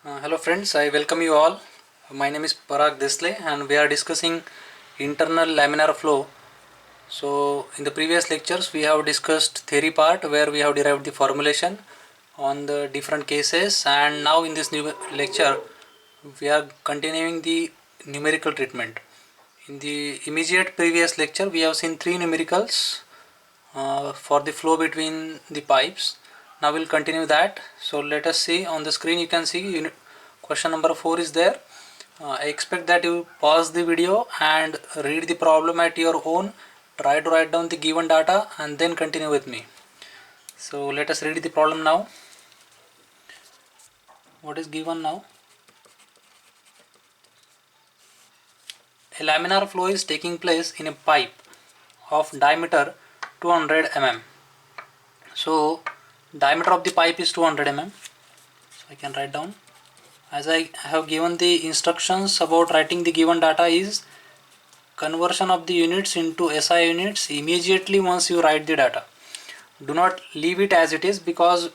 Hello friends, I welcome you all. My name is Parag Desle and we are discussing internal laminar flow. So in the previous lectures we have discussed theory part where we have derived the formulation on the different cases, and now in this new lecture we are continuing the numerical treatment. In the immediate previous lecture we have seen three numericals for the flow between the pipes. Now we'll continue that. So let us see on the screen. You can see question number 4 is there. I expect that you pause the video and read the problem at your own. Try to write down the given data and then continue with me. So let us read the problem now. What is given now? A laminar flow is taking place in a pipe of diameter 200 mm. So diameter of the pipe is 200 mm. So I can write down. As I have given the instructions about writing the given data is conversion of the units into SI units immediately once you write the data. Do not leave it as it is, because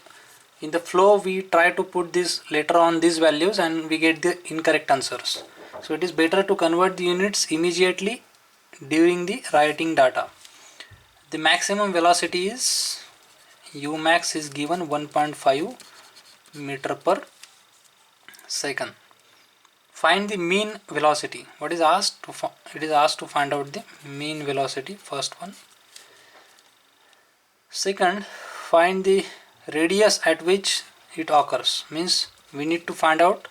in the flow we try to put this later on these values and we get the incorrect answers. So it is better to convert the units immediately during the writing data. The maximum velocity is Umax is given 1.5 meter per second. Find the mean velocity. What is asked to it is asked to find out the mean velocity, first one. Second, find the radius at which it occurs. Means we need to find out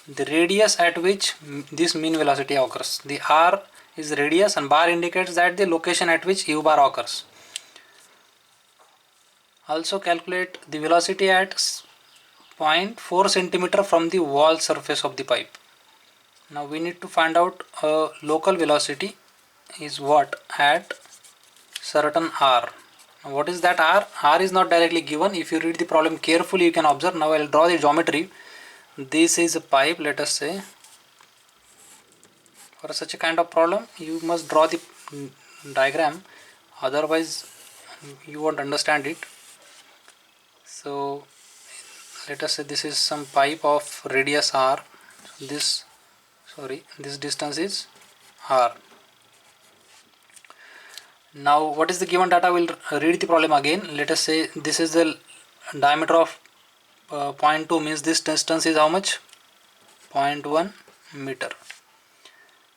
the radius at which this mean velocity occurs. The r is radius and bar indicates that the location at which u bar occurs. Also calculate the velocity at 0.4 centimeter from the wall surface of the pipe. Now we need to find out local velocity is what at certain r. Now what is that r? R is not directly given. If you read the problem carefully you can observe. Now I will draw the geometry. This is a pipe, let us say. For such a kind of problem you must draw the diagram, otherwise you won't understand it. So let us say this is some pipe of radius r. This distance is r. Now what is the given data? We'll read the problem again. Let us say this is the diameter of 0.2, means this distance is how much? 0.1 meter.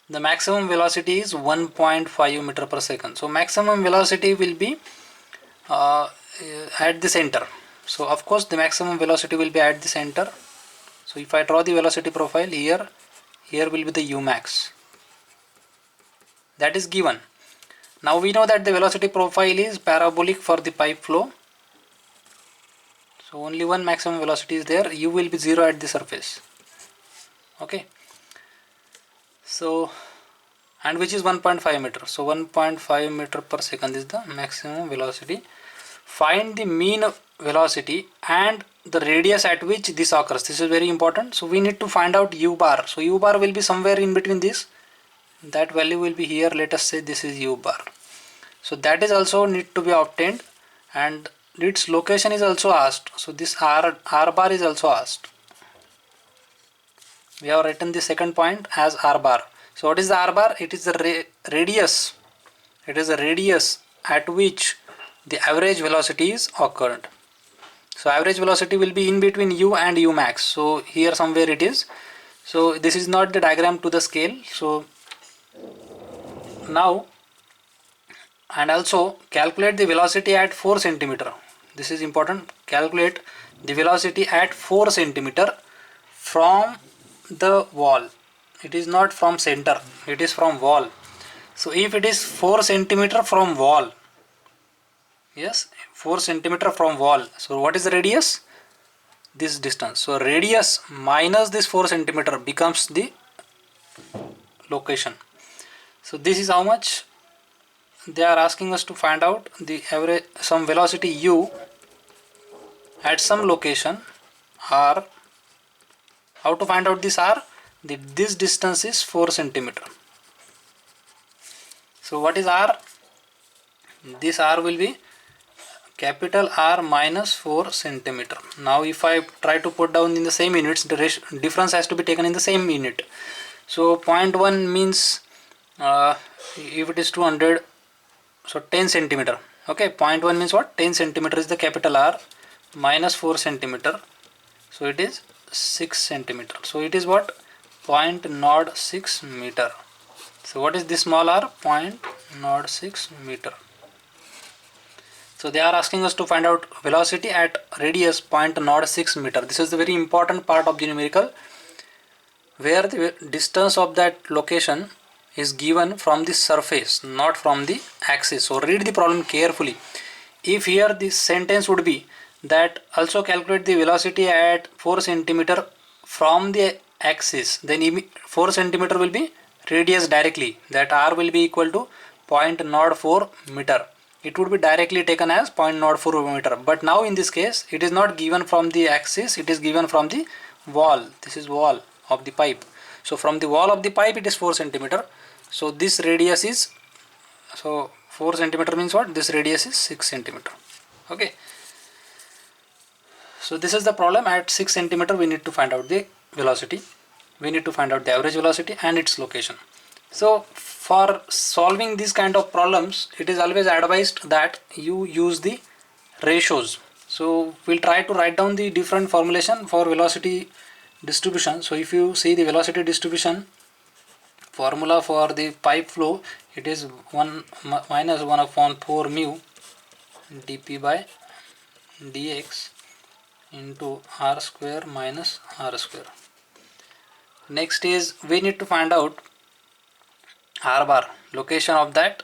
The maximum velocity is 1.5 meter per second. So maximum velocity will be at the center. So of course the maximum velocity will be at the center. So if I draw the velocity profile here will be the Umax. That is given. Now we know that the velocity profile is parabolic for the pipe flow. So only one maximum velocity is there. U will be 0 at the surface. Okay. So, and which is 1.5 meter. So 1.5 meter per second is the maximum velocity. Find the mean velocity and the radius at which this occurs. This is very important. So we need to find out u bar. So u bar will be somewhere in between this. That value will be here. Let us say this is u bar. So that is also need to be obtained, and its location is also asked. So this r bar is also asked. We have written the second point as r bar. So what is the r bar? It is the radius. It is the radius at which the average velocity is occurred. So average velocity will be in between u and Umax. So here somewhere it is. So this is not the diagram to the scale. So now, and also calculate the velocity at 4 centimeter. This is important. Calculate the velocity at 4 centimeter from the wall. It is not from center, it is from wall. So if it is 4 centimeter from wall, yes, 4 centimeter from wall. So what is the radius? This distance. So radius minus this 4 centimeter becomes the location. So this is how much they are asking us to find out the average, some velocity u at some location r. How to find out this r? This distance is 4 centimeter. So what is r? This r will be capital R minus 4 centimeter. Now if I try to put down in the same units, the difference has to be taken in the same unit. So 0.1 means if it is 200, so 10 centimeter. Okay, 0.1 means what? 10 centimeter is the capital R minus 4 centimeter. So it is 6 centimeter. So it is what? 0.06 meter. So what is this small r? 0.06 meter. So they are asking us to find out velocity at radius 0.06 meter. This is the very important part of the numerical, where the distance of that location is given from the surface, not from the axis. So read the problem carefully. If here this sentence would be that also calculate the velocity at 4 centimeter from the axis, then 4 centimeter will be radius directly, that r will be equal to 0.04 meter. It would be directly taken as 0.04 meter. But now in this case it is not given from the axis, it is given from the wall. This is wall of the pipe. So from the wall of the pipe it is 4 centimeter. So this radius is, so 4 centimeter means what? This radius is 6 centimeter. Okay. So this is the problem. At 6 centimeter we need to find out the velocity. We need to find out the average velocity and its location. So for solving these kind of problems, it is always advised that you use the ratios. So we'll try to write down the different formulation for velocity distribution. So if you see the velocity distribution formula for the pipe flow, it is 1 minus 1 upon 4 mu dp by dx into r square minus r square. Next is we need to find out r bar, location of that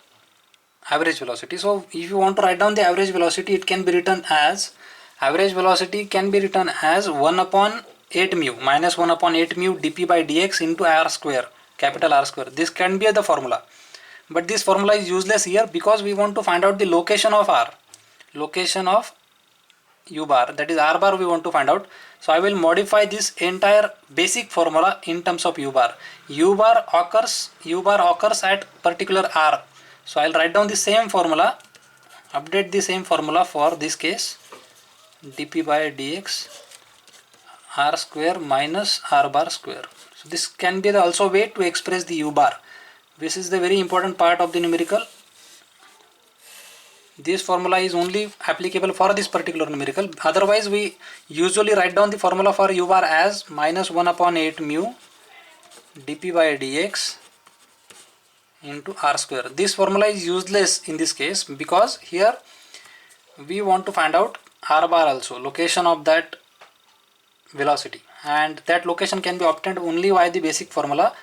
average velocity. So if you want to write down the average velocity, it can be written as, average velocity can be written as 1 upon 8 mu minus 1 upon 8 mu dp by dx into r square, capital R square. This can be the formula, but this formula is useless here because we want to find out the location of r, location of u bar, that is r bar we want to find out. So I will modify this entire basic formula in terms of u bar. U bar occurs at particular r. So I'll write down the same formula, update the same formula for this case, dp by dx r square minus r bar square. So this can be the also way to express the u bar. This is the very important part of the numerical. This formula is only applicable for this particular numerical. Otherwise we usually write down the formula for u bar as minus 1 upon 8 mu dp by dx into r square. This formula is useless in this case because here we want to find out r bar also, location of that velocity, and that location can be obtained only by the basic formula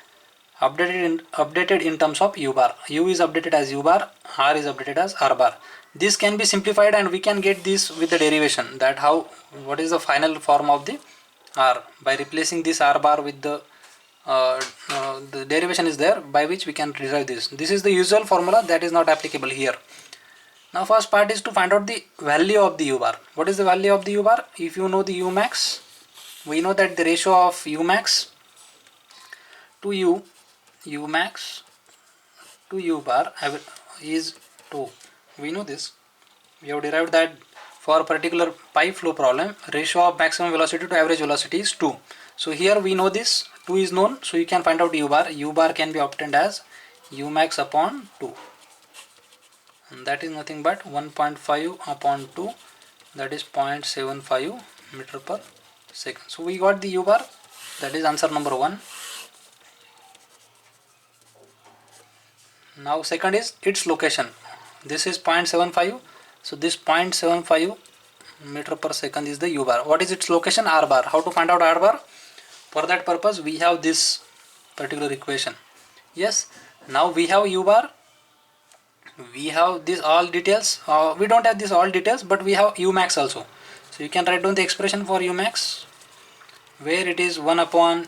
updated in terms of u bar. U is updated as u bar, r is updated as r bar. This can be simplified and we can get this with the derivation, that what is the final form of the r, by replacing this r bar with the derivation is there by which we can derive this. This is the usual formula that is not applicable here. Now first part is to find out the value of the u bar. What is the value of the u bar? If you know the u max, we know that the ratio of u max to u max to u bar is 2. We know this. We have derived that for a particular pipe flow problem, ratio of maximum velocity to average velocity is 2. So here we know this, 2 is known, so you can find out u bar. U bar can be obtained as u max upon 2. And that is nothing but 1.5 upon 2, that is 0.75 meter per second. So we got the u bar, that is answer number 1. Now second is its location. This is 0.75, so this 0.75 meter per second is the u bar. What is its location? R bar. How to find out r bar? For that purpose we have this particular equation. Yes, now we have u bar, we have this all details, we don't have this all details, but we have u max also. So you can write down the expression for u max, where it is 1 upon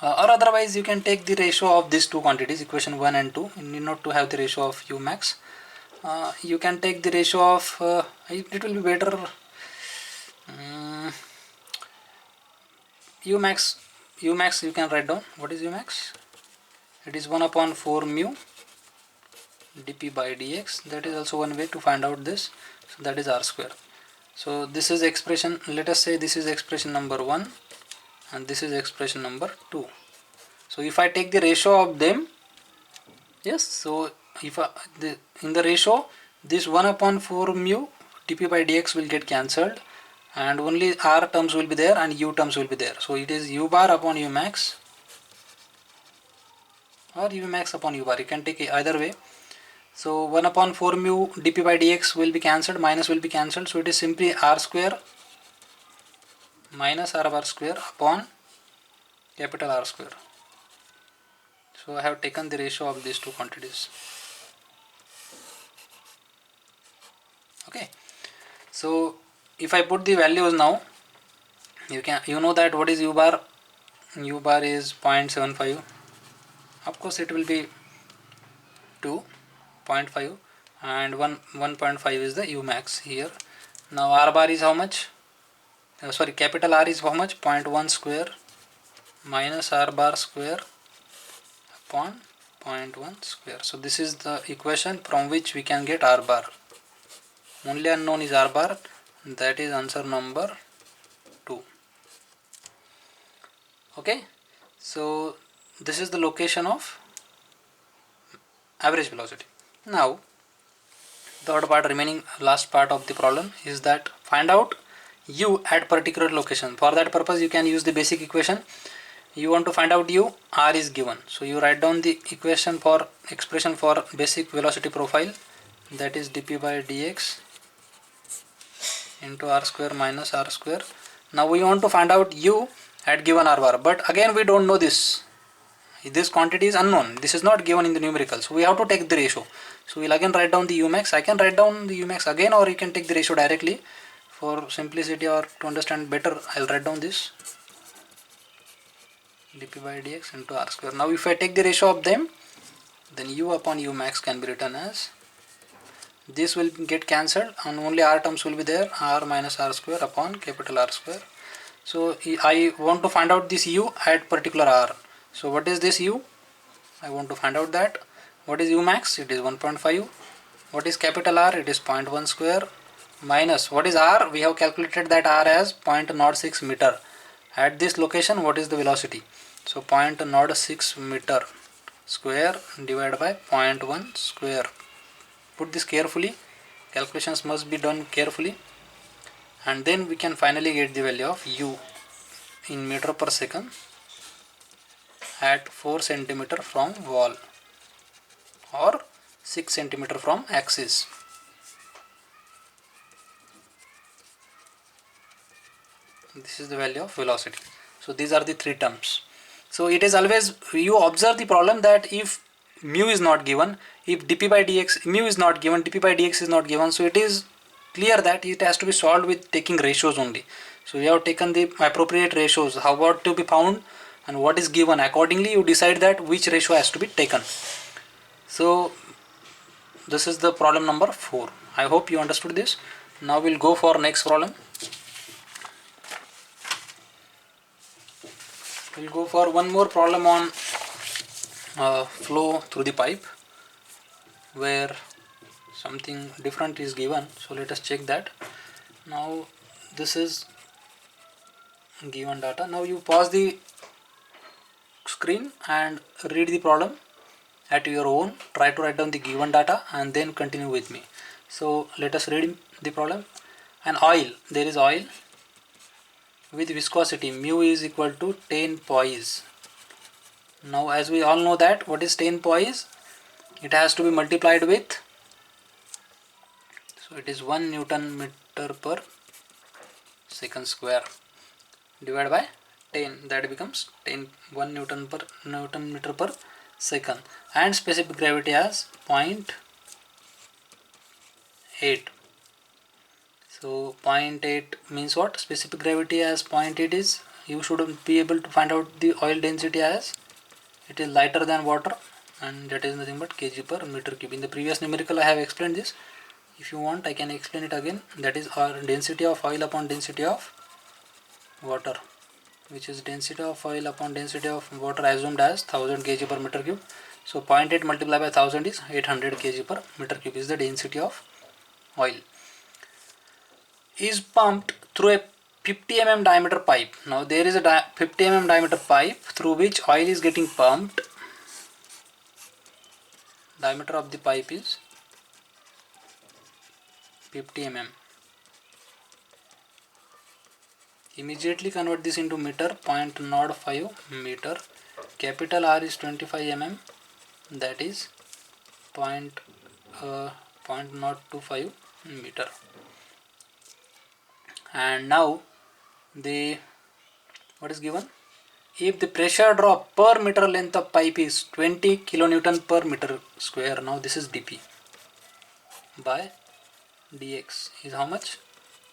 or otherwise you can take the ratio of these two quantities, equation 1 and 2. You need not to have the ratio of u max. You can take the ratio of it will be better, u max you can write down. What is u max? It is 1 upon 4 mu dp by dx. That is also one way to find out this. So that is R square. So this is expression, let us say this is expression number 1 and this is expression number 2. So if I take the ratio of them, yes, so if in the ratio, this 1 upon 4 mu dp by dx will get cancelled and only r terms will be there and u terms will be there. So it is u bar upon u max or u max upon u bar, you can take it either way. So 1 upon 4 mu dp by dx will be cancelled, minus will be cancelled, so it is simply r square minus r bar square upon capital R square. So I have taken the ratio of these two quantities. Okay, so if I put the values now, you know that what is u bar. U bar is 0.75. Of course it will be 2.5 and 1.5 is the u max here. Now r bar is how much? Capital R is how much? 0.1 square minus r bar square upon 0.1 square. So this is the equation from which we can get r bar. Only unknown is r bar, that is answer number 2. Okay, so this is the location of average velocity. Now third part, remaining last part of the problem is that find out u at particular location. For that purpose you can use the basic equation. You want to find out u, r is given, so you write down the expression for basic velocity profile, that is dp by dx into r square minus r square. Now we want to find out u at given r bar, but again we don't know this quantity is unknown, this is not given in the numerical, so we have to take the ratio. So we'll again write down the u max. I can write down the u max again, or you can take the ratio directly. For simplicity or to understand better, I'll write down this dp by dx into r square. Now if I take the ratio of them, then u upon u max can be written as, this will get cancelled and only r terms will be there, r minus r square upon capital R square. So I want to find out this u at particular r. So what is this u? I want to find out that. What is u max? It is 1.5. What is capital R? It is 0.1 square minus what is r? We have calculated that r as 0.06 meter. At this location what is the velocity? So 0.06 meter square divided by 0.1 square. Put this carefully, calculations must be done carefully, and then we can finally get the value of u in meter per second at 4 centimeter from wall or 6 centimeter from axis. This is the value of velocity. So these are the three terms. So it is always, you observe the problem that if mu is not given, if dp by dx, mu is not given, dp by dx is not given, so it is clear that it has to be solved with taking ratios only. So we have taken the appropriate ratios, how about to be found and what is given, accordingly you decide that which ratio has to be taken. So this is the problem number 4. I hope you understood this. Now we'll go for next problem. We'll go for one more problem on flow through the pipe where something different is given. So let us check that. Now this is given data. Now you pause the screen and read the problem at your own. Try to write down the given data and then continue with me. So let us read the problem. An oil, there is oil with viscosity mu is equal to 10 poise. Now as we all know that what is 10 poise, it has to be multiplied with, so it is 1 Newton meter per second square divided by 10, that becomes 1 Newton meter per second, and specific gravity as 0.8. So 0.8 means what? Specific gravity as 0.8 is, you should be able to find out the oil density as, it is lighter than water, and that is nothing but kg per meter cube. In the previous numerical I have explained this. If you want I can explain it again. That is our density of oil upon density of water, which is density of oil upon density of water assumed as 1000 kg per meter cube. So 0.8 multiplied by 1000 is 800 kg per meter cube is the density of oil. is pumped through a 50 mm diameter pipe. Now there is a 50 mm diameter pipe through which oil is getting pumped. Diameter of the pipe is 50 mm. Immediately convert this into meter, 0.05 meter. Capital R is 25 mm, that is 0.025 meter. And now the what is given? If the pressure drop per meter length of pipe is 20 kilonewton per meter square, now this is dP by dx is how much?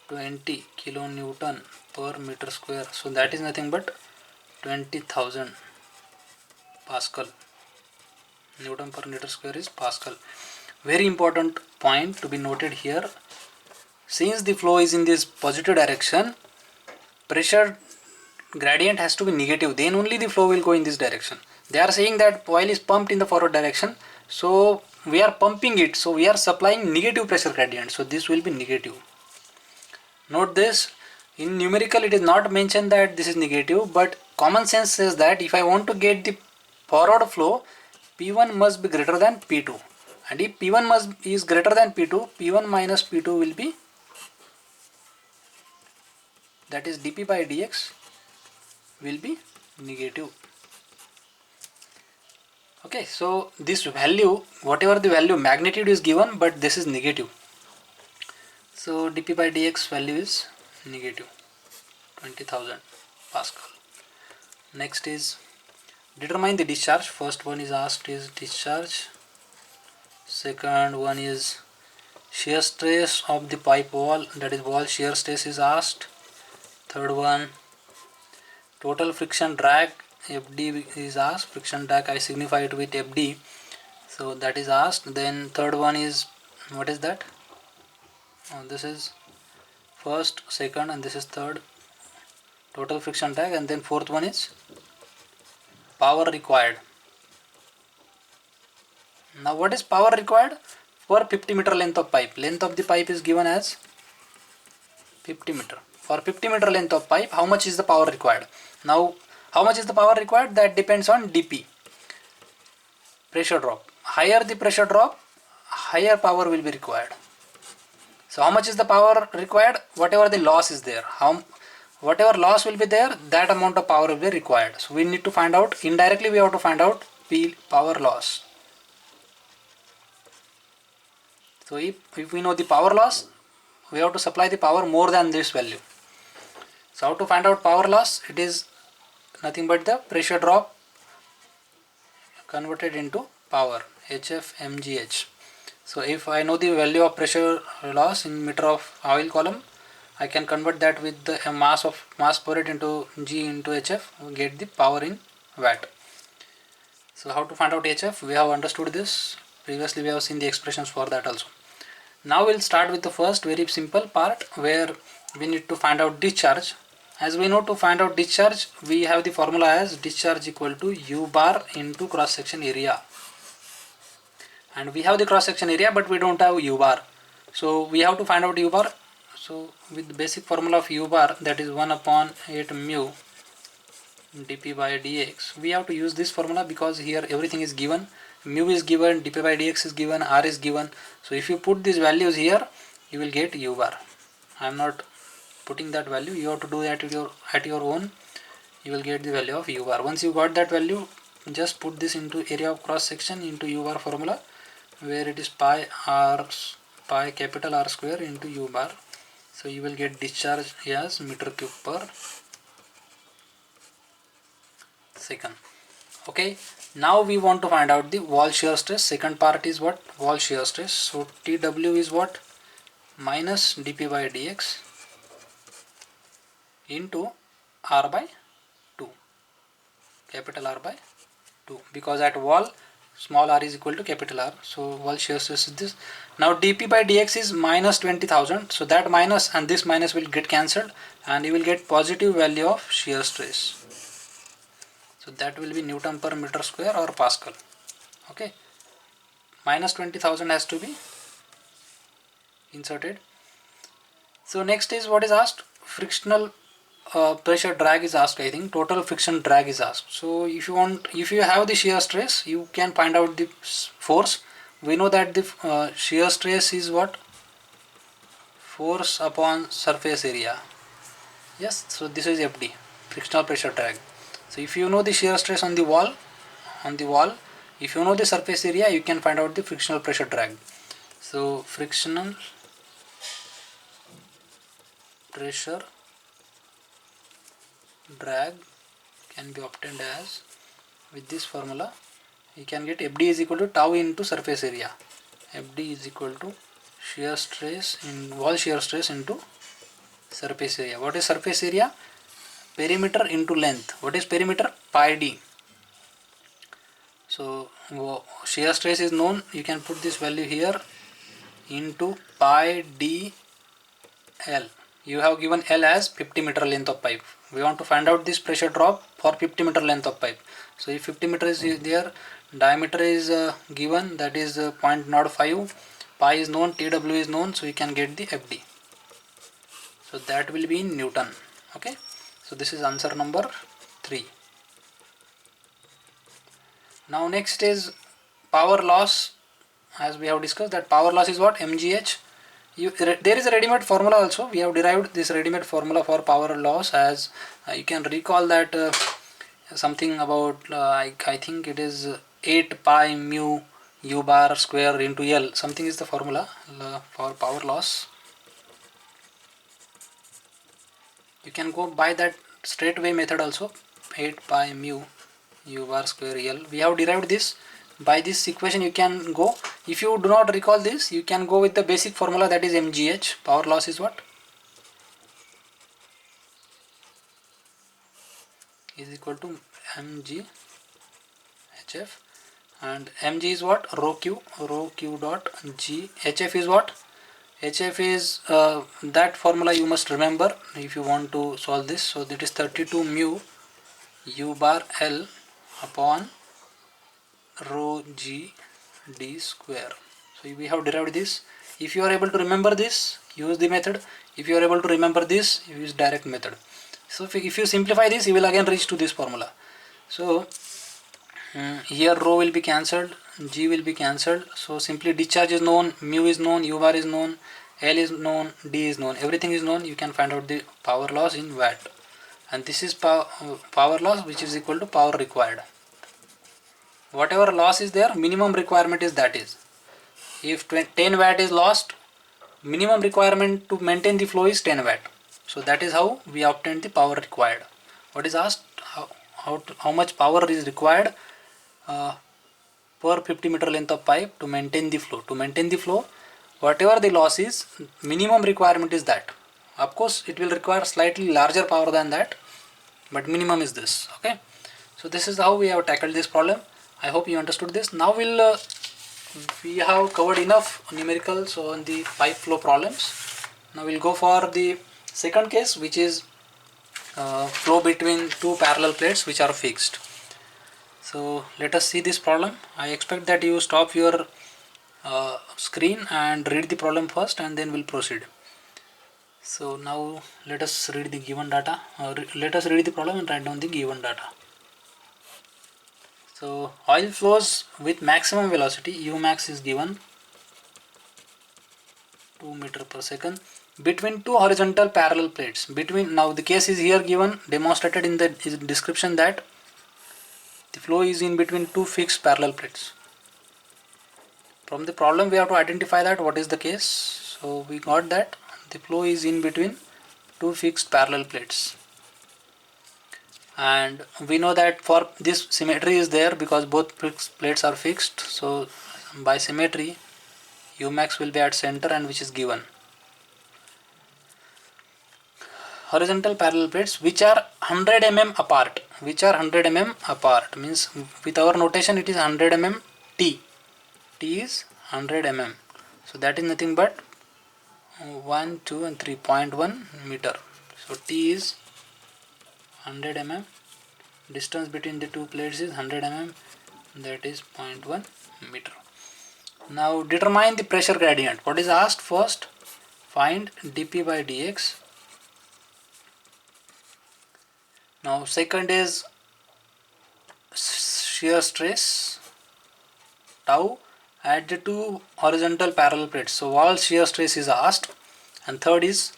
20 kilonewton per meter square. So that is nothing but 20,000 Pascal. Newton per meter square is Pascal. Very important point to be noted here. Since the flow is in this positive direction, pressure gradient has to be negative, then only the flow will go in this direction. They are saying that oil is pumped in the forward direction, so we are pumping it, so we are supplying negative pressure gradient, so this will be negative. Note this, in numerical it is not mentioned that this is negative, but common sense says that if I want to get the forward flow, P1 must be greater than P2, and if P1 is greater than P2, P1 minus P2 will be, that is dP by dx will be negative. Okay, so this value, whatever the value, magnitude is given, but this is negative. So dP by dx value is negative 20,000 Pascal. Next is determine the discharge. First one is asked is discharge. Second one is shear stress of the pipe wall, that is wall shear stress is asked. Third one, total friction drag FD is asked. Friction drag I signify it with FD, so that is asked. Then third one is, what is that? This is first, second, and this is third, total friction drag. And then fourth one is power required. Now what is power required? For 50 meter length of pipe, length of the pipe is given as 50 meter. For 50 meter length of pipe, how much is the power required? Now how much is the power required? That depends on dP, pressure drop. Higher the pressure drop, higher power will be required. So how much is the power required? Whatever the loss is there, whatever loss will be there, that amount of power will be required. So we need to find out, indirectly we have to find out P, power loss. So if we know the power loss, we have to supply the power more than this value. So how to find out power loss? It is nothing but the pressure drop converted into power, HF mgh. So if I know the value of pressure loss in meter of oil column, I can convert that with the mass per rate into G into HF, get the power in watt. So how to find out HF? We have understood this. Previously we have seen the expressions for that also. Now we'll start with the first very simple part where we need to find out discharge. As we know, to find out discharge, we have the formula as discharge equal to U bar into cross section area. And we have the cross section area, but we don't have U bar. So we have to find out U bar. So with the basic formula of U bar, that is 1 upon 8 mu dP by dx, we have to use this formula because here everything is given. Mu is given, dP by dx is given, R is given. So if you put these values here, you will get U bar. I am not putting that value, you have to do that at your own. You will get the value of U bar. Once you got that value, just put this into area of cross section into U bar formula, where it is pi capital R square into U bar. So you will get discharge as meter cube per second. Okay, now we want to find out the wall shear stress. Second part is what? Wall shear stress. So TW is what? Minus dP by dx into R by 2, capital R by 2, because at wall small r is equal to capital R. So wall shear stress is this. Now dP by dx is minus 20,000. So that minus and this minus will get cancelled, and you will get positive value of shear stress. So that will be Newton per meter square or Pascal. Okay, minus 20,000 has to be inserted. So next is what is asked, frictional pressure drag is asked. I think total friction drag is asked. So if you have the shear stress, you can find out the force. We know that the shear stress is what, force upon surface area. Yes, so this is FD, frictional pressure drag. So if you know the shear stress on the wall, if you know the surface area, you can find out the frictional pressure drag. So frictional pressure drag can be obtained as, with this formula you can get FD is equal to tau into surface area. FD is equal to shear stress in wall shear stress into surface area. What is surface area? Perimeter into length. What is perimeter? Pi d. So shear stress is known, you can put this value here, into pi d L. You have given L as 50 meter length of pipe. We want to find out this pressure drop for 50 meter length of pipe. So if 50 meter is there, diameter is given, that is 0.05, pi is known, TW is known, so you can get the FD. So that will be in Newton. Okay, so this is answer number 3. Now next is power loss. As we have discussed, that power loss is what, mgh. There is a ready-made formula also. We have derived this ready-made formula for power loss, as you can recall that something about I think it is 8 pi mu u bar square into L, something is the formula for power loss. You can go by that straight away method also, 8 pi mu u bar square L. We have derived this. By this equation you can go. If you do not recall this, you can go with the basic formula, that is mgh. Power loss is what? Is equal to mg hf, and mg is what? Rho q dot g. Hf is what? Hf is that formula you must remember if you want to solve this. So that is 32 mu u bar L upon rho g d square. So we have derived this. If you are able to remember this, use the method. If you are able to remember this, use direct method. So if you simplify this, you will again reach to this formula. So here rho will be cancelled, g will be cancelled. So simply discharge is known, mu is known, u bar is known, L is known, d is known, everything is known. You can find out the power loss in watt, and this is power loss, which is equal to power required. Whatever loss is there, minimum requirement is that is. If 10 watt is lost, minimum requirement to maintain the flow is 10 watt. So that is how we obtain the power required. What is asked? How much power is required per 50 meter length of pipe to maintain the flow. To maintain the flow, whatever the loss is, minimum requirement is that. Of course, it will require slightly larger power than that, but minimum is this. Okay, so this is how we have tackled this problem. I hope you understood this. Now we have covered enough numericals on the pipe flow problems. Now we'll go for the second case, which is flow between two parallel plates which are fixed. So let us see this problem. I expect that you stop your screen and read the problem first, and then we'll proceed. So now let us read the given data. Let us read the problem and write down the given data. So oil flows with maximum velocity, Umax is given 2 meter per second between two horizontal parallel plates. Now the case is here given, demonstrated in the description, that the flow is in between two fixed parallel plates. From the problem we have to identify that what is the case. So we got that the flow is in between two fixed parallel plates, and we know that for this symmetry is there because both plates are fixed. So by symmetry, Umax will be at center, and which is given. Horizontal parallel plates which are 100 mm apart. Which are 100 mm apart means, with our notation, it is 100 mm T. T is 100 mm. So that is nothing but 1, 2 and 3.1 meter. So T is 100 mm. Distance between the two plates is 100 mm. That is 0.1 meter. Now determine the pressure gradient. What is asked first? find dp by dx. Now second is shear stress tau at the two horizontal parallel plates. So wall shear stress is asked, and third is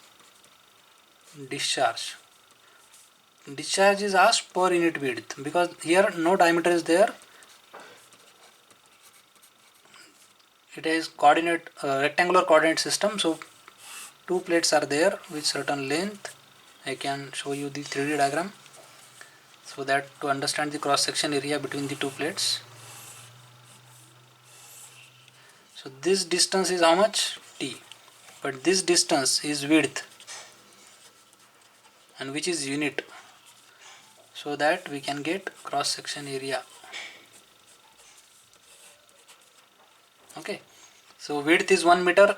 discharge. Discharge is asked per unit width because here no diameter is there. It is coordinate rectangular coordinate system, so two plates are there with certain length. I can show you the 3D diagram so that to understand the cross section area between the two plates. So this distance is how much? T, but this distance is width, and which is unit, so that we can get cross section area. Okay, so width is 1 meter,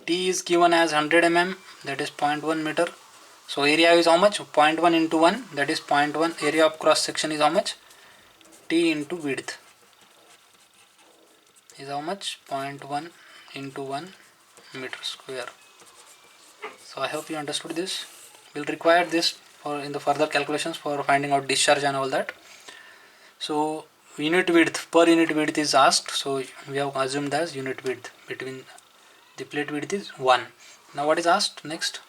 T is given as 100 mm, that is 0.1 meter. So area is how much? 0.1 into 1, that is 0.1. Area of cross section is how much? T into width is how much? 0.1 into 1 meter square. So I hope you understood this. We'll require this for in the further calculations for finding out discharge and all that. So unit width, per unit width is asked, so we have assumed as unit width between the plate width is 1. Now what is asked next?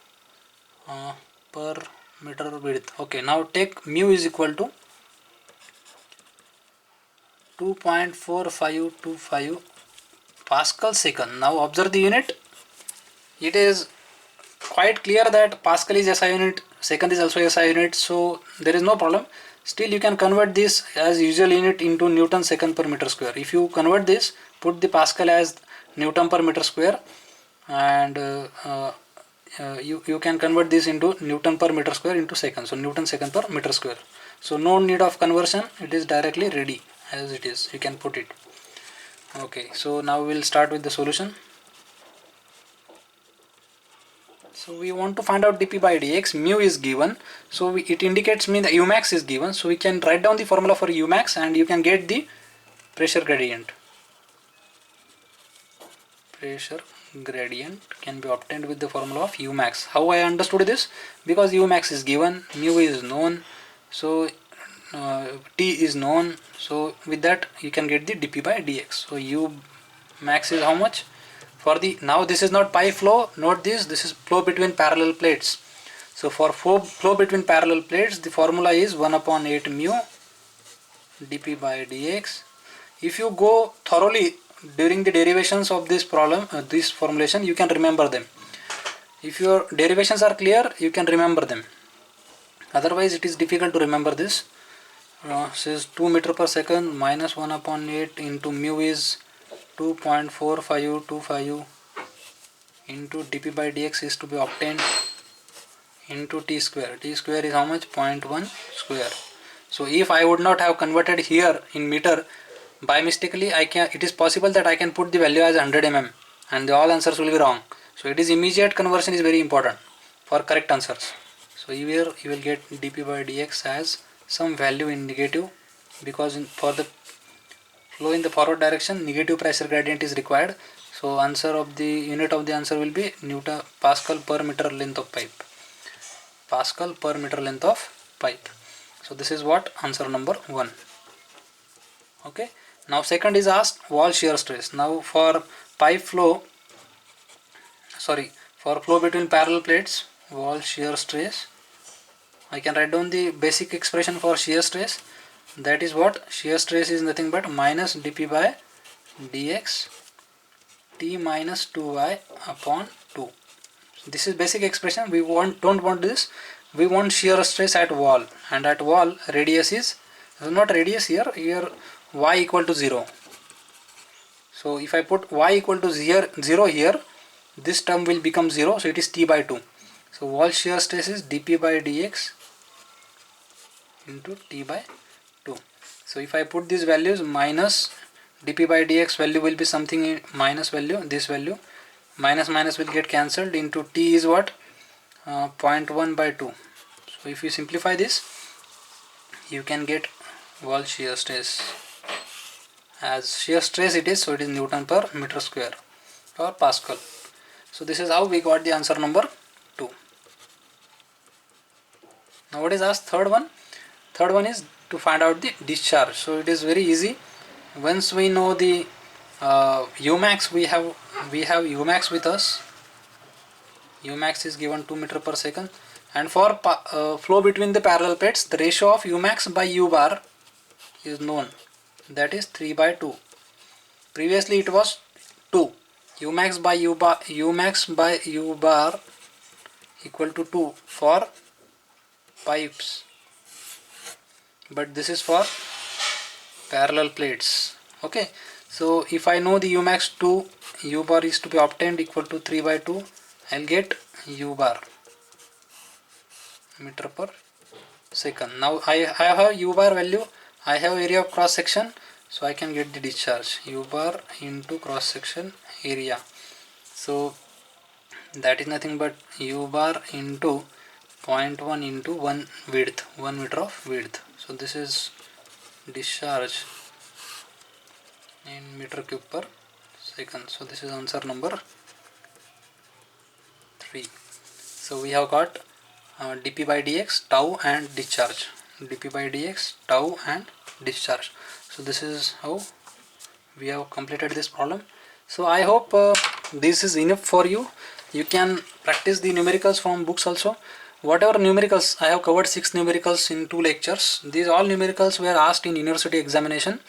Per meter width. Okay, now take mu is equal to 2.4525 Pascal second. Now observe the unit. It is quite clear that Pascal is SI unit, second is also SI unit, so there is no problem. Still you can convert this as usual unit into Newton second per meter square. If you convert this, put the Pascal as Newton per meter square, and you can convert this into Newton per meter square into second. So Newton second per meter square. So no need of conversion, it is directly ready as it is. You can put it. Okay, so now we'll start with the solution. So we want to find out dp by dx. Mu is given, so it indicates me the Umax is given, so we can write down the formula for Umax and you can get the pressure gradient. Pressure gradient can be obtained with the formula of Umax. How I understood this? Because Umax is given, mu is known, so T is known, so with that you can get the dp by dx. So Umax is how much? For the, now this is not pi flow, note this is flow between parallel plates. So for flow between parallel plates, the formula is 1 upon 8 mu dp by dx. If you go thoroughly during the derivations of this problem, this formulation, you can remember them. If your derivations are clear, you can remember them. Otherwise it is difficult to remember this. This is 2 meter per second minus 1 upon 8 into mu is 2.4525 into dp by dx is to be obtained into t square. T square is how much? 0.1 square. So if I would not have converted here in meter, by mistakenly it is possible that I can put the value as 100 mm and all answers will be wrong. So it is immediate conversion is very important for correct answers. So here you will get dp by dx as some value in negative, because for the flow in the forward direction negative pressure gradient is required. So answer of the unit of the answer will be Newton Pascal per meter length of pipe. Pascal per meter length of pipe. So this is what answer number 1. Okay. Now second is asked wall shear stress. Now for pipe flow, for flow between parallel plates, wall shear stress, I can write down the basic expression for shear stress. That is what? Shear stress is nothing but minus dp by dx T minus 2y upon 2. This is basic expression. We don't want this. We want shear stress at wall, and at wall radius is not radius here y equal to 0. So if I put y equal to 0 here, this term will become 0, so it is t by 2. So wall shear stress is dp by dx into t by 2. So if I put these values, minus dp by dx value will be something in minus value, this value, minus will get cancelled, into t is what? 0.1 by 2. So if you simplify this, you can get wall shear stress as shear stress it is, so it is Newton per meter square or Pascal. So this is how we got the answer number 2. Now what is asked third one? Third one is to find out the discharge. So it is very easy. Once we know the Umax, we have Umax with us. Umax is given 2 meter per second, and for flow between the parallel plates, the ratio of Umax by U bar is known, that is 3 by 2. Previously it was 2. Umax by U bar equal to 2 for pipes, but this is for parallel plates. Okay, so if I know the Umax 2, U bar is to be obtained equal to 3 by 2, I'll get U bar meter per second. Now I have U bar value, I have area of cross section, so I can get the discharge, U bar into cross section area. So that is nothing but U bar into 0.1 into 1 width, 1 meter of width. So this is discharge in meter cube per second. So this is answer number 3. So we have got dp by dx, tau and discharge. dp by dx, tau and discharge. So this is how we have completed this problem. So I hope this is enough for you. You can practice the numericals from books also. Whatever numericals, I have covered 6 numericals in 2 lectures. These all numericals were asked in university examination.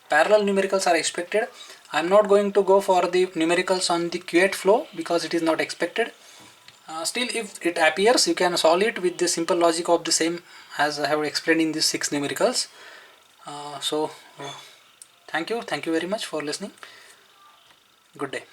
Parallel numericals are expected. I am not going to go for the numericals on the QAT flow because it is not expected. Still, if it appears, you can solve it with the simple logic of the same as I have explained in these 6 numericals. Thank you very much for listening. Good day.